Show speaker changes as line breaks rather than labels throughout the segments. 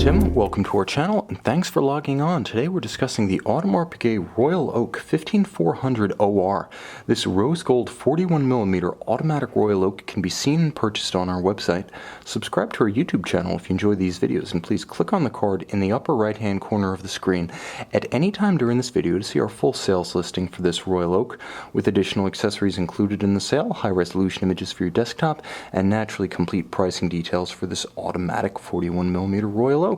Tim, welcome to our channel, and thanks for logging on. Today we're discussing the Audemars Piguet Royal Oak 15400 OR. This rose gold 41mm automatic Royal Oak can be seen and purchased on our website. Subscribe to our YouTube channel if you enjoy these videos, and please click on the card in the upper right hand corner of the screen at any time during this video to see our full sales listing for this Royal Oak, with additional accessories included in the sale, high resolution images for your desktop, and naturally complete pricing details for this automatic 41mm Royal Oak.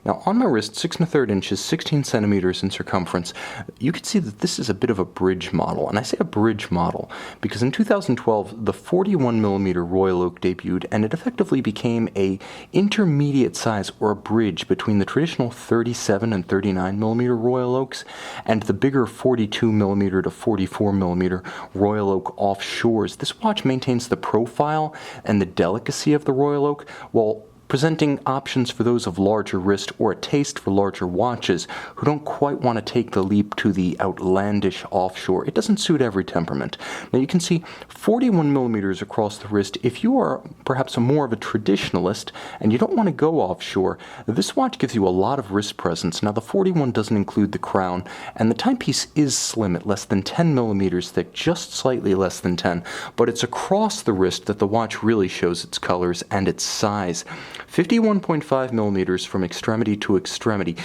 Now on my wrist, 6 1/3 inches, 16 centimeters in circumference, you can see that this is a bit of a bridge model. And I say a bridge model because in 2012, the 41mm Royal Oak debuted, and it effectively became a intermediate size or a bridge between the traditional 37 and 39mm Royal Oaks and the bigger 42mm to 44mm Royal Oak Offshores. This watch maintains the profile and the delicacy of the Royal Oak while presenting options for those of larger wrist or a taste for larger watches who don't quite want to take the leap to the outlandish offshore. It doesn't suit every temperament. Now you can see 41mm across the wrist. If you are perhaps more of a traditionalist and you don't want to go offshore, this watch gives you a lot of wrist presence. Now the 41 doesn't include the crown, and the timepiece is slim at less than 10mm thick, just slightly less than 10, but it's across the wrist that the watch really shows its colors and its size. 51.5mm from extremity to extremity.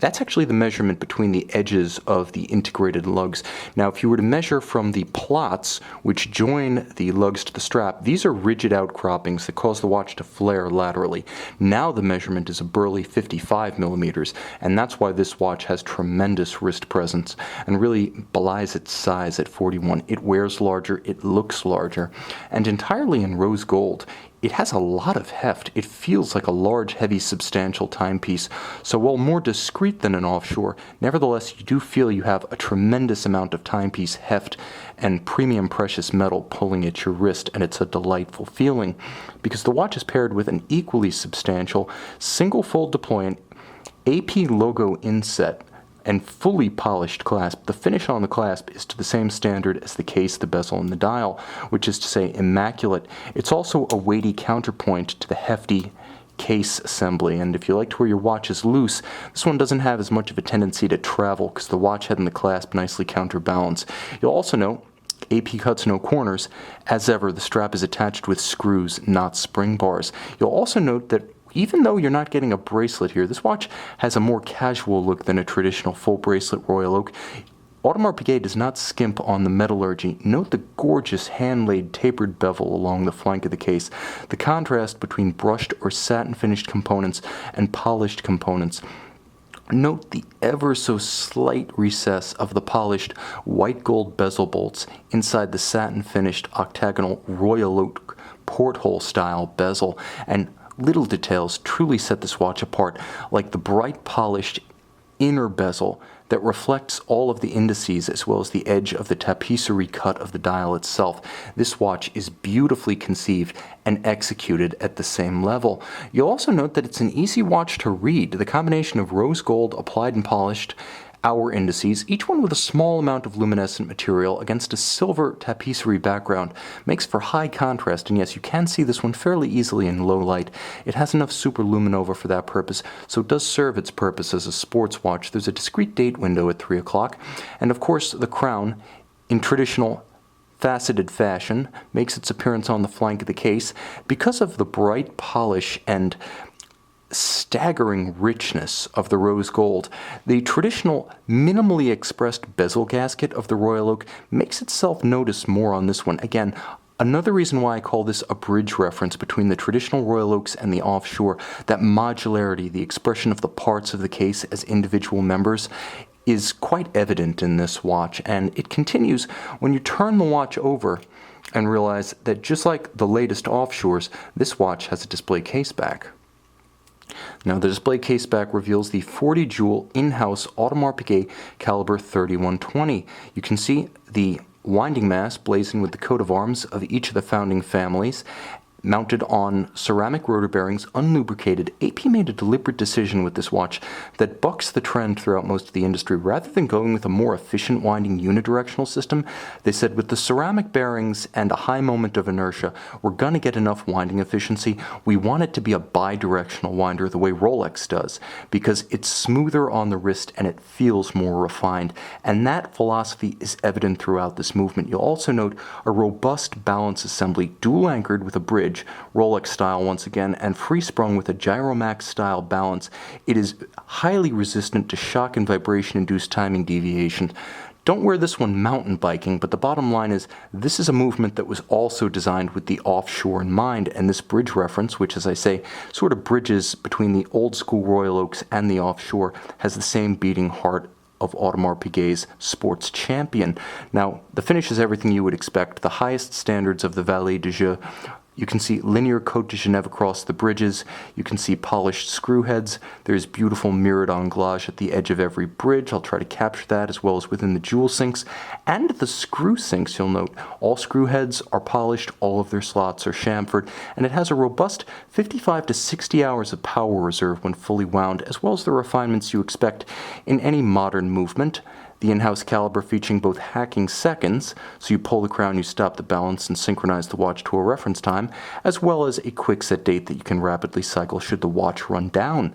That's actually the measurement between the edges of the integrated lugs. Now, if you were to measure from the plots, which join the lugs to the strap, these are rigid outcroppings that cause the watch to flare laterally. Now the measurement is a burly 55mm, and that's why this watch has tremendous wrist presence and really belies its size at 41. It wears larger, it looks larger, and entirely in rose gold. It has a lot of heft. It feels like a large, heavy, substantial timepiece. So while more discreet than an offshore, nevertheless you do feel you have a tremendous amount of timepiece heft and premium precious metal pulling at your wrist, and it's a delightful feeling because the watch is paired with an equally substantial single fold deployant AP logo inset and fully polished clasp. The finish on the clasp is to the same standard as the case, the bezel, and the dial, which is to say immaculate. It's also a weighty counterpoint to the hefty case assembly, and if you like to wear your watches loose, this one doesn't have as much of a tendency to travel because the watch head and the clasp nicely counterbalance. You'll also note AP cuts no corners. As ever, the strap is attached with screws, not spring bars. You'll also note that even though you're not getting a bracelet here, this watch has a more casual look than a traditional full bracelet Royal Oak. Audemars Piguet does not skimp on the metallurgy. Note the gorgeous hand-laid tapered bevel along the flank of the case, the contrast between brushed or satin-finished components and polished components. Note the ever so slight recess of the polished white gold bezel bolts inside the satin-finished octagonal Royal Oak porthole style bezel, and little details truly set this watch apart, like the bright polished inner bezel that reflects all of the indices as well as the edge of the tapisserie cut of the dial itself. This watch is beautifully conceived and executed at the same level. You'll also note that it's an easy watch to read. The combination of rose gold applied and polished hour indices, each one with a small amount of luminescent material against a silver tapisserie background, makes for high contrast, and yes, you can see this one fairly easily in low light. It has enough superluminova for that purpose, so it does serve its purpose as a sports watch. There's a discrete date window at 3 o'clock, and of course the crown, in traditional faceted fashion, makes its appearance on the flank of the case. Because of the bright polish and staggering richness of the rose gold, the traditional minimally expressed bezel gasket of the Royal Oak makes itself notice more on this one. Again, another reason why I call this a bridge reference between the traditional Royal Oaks and the offshore. That modularity, the expression of the parts of the case as individual members, is quite evident in this watch, and it continues when you turn the watch over and realize that just like the latest offshores, this watch has a display case back. Now the display case back reveals the 40 jewel in-house Audemars Piguet caliber 3120. You can see the winding mass blazoned with the coat of arms of each of the founding families, mounted on ceramic rotor bearings, unlubricated. AP made a deliberate decision with this watch that bucks the trend throughout most of the industry. Rather than going with a more efficient winding unidirectional system, they said with the ceramic bearings and a high moment of inertia, we're going to get enough winding efficiency. We want it to be a bidirectional winder the way Rolex does, because it's smoother on the wrist and it feels more refined. And that philosophy is evident throughout this movement. You'll also note a robust balance assembly, dual anchored with a bridge, Rolex style once again, and free sprung with a Gyromax style balance. It is highly resistant to shock and vibration induced timing deviation. Don't wear this one mountain biking, but the bottom line is this is a movement that was also designed with the offshore in mind, and this bridge reference, which as I say sort of bridges between the old school Royal Oaks and the offshore, has the same beating heart of Audemars Piguet's sports champion. Now, the finish is everything you would expect, the highest standards of the Valet de Jeu. You can see linear Côte de Genève across the bridges. You can see polished screw heads. There's beautiful mirrored anglage at the edge of every bridge. I'll try to capture that, as well as within the jewel sinks. And the screw sinks, you'll note, all screw heads are polished, all of their slots are chamfered, and it has a robust 55 to 60 hours of power reserve when fully wound, as well as the refinements you expect in any modern movement. The in-house caliber featuring both hacking seconds, so you pull the crown, you stop the balance, and synchronize the watch to a reference time, as well as a quick set date that you can rapidly cycle should the watch run down.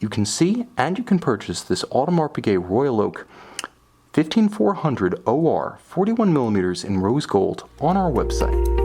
You can see and you can purchase this Audemars Piguet Royal Oak 15400 OR 41mm in rose gold on our website.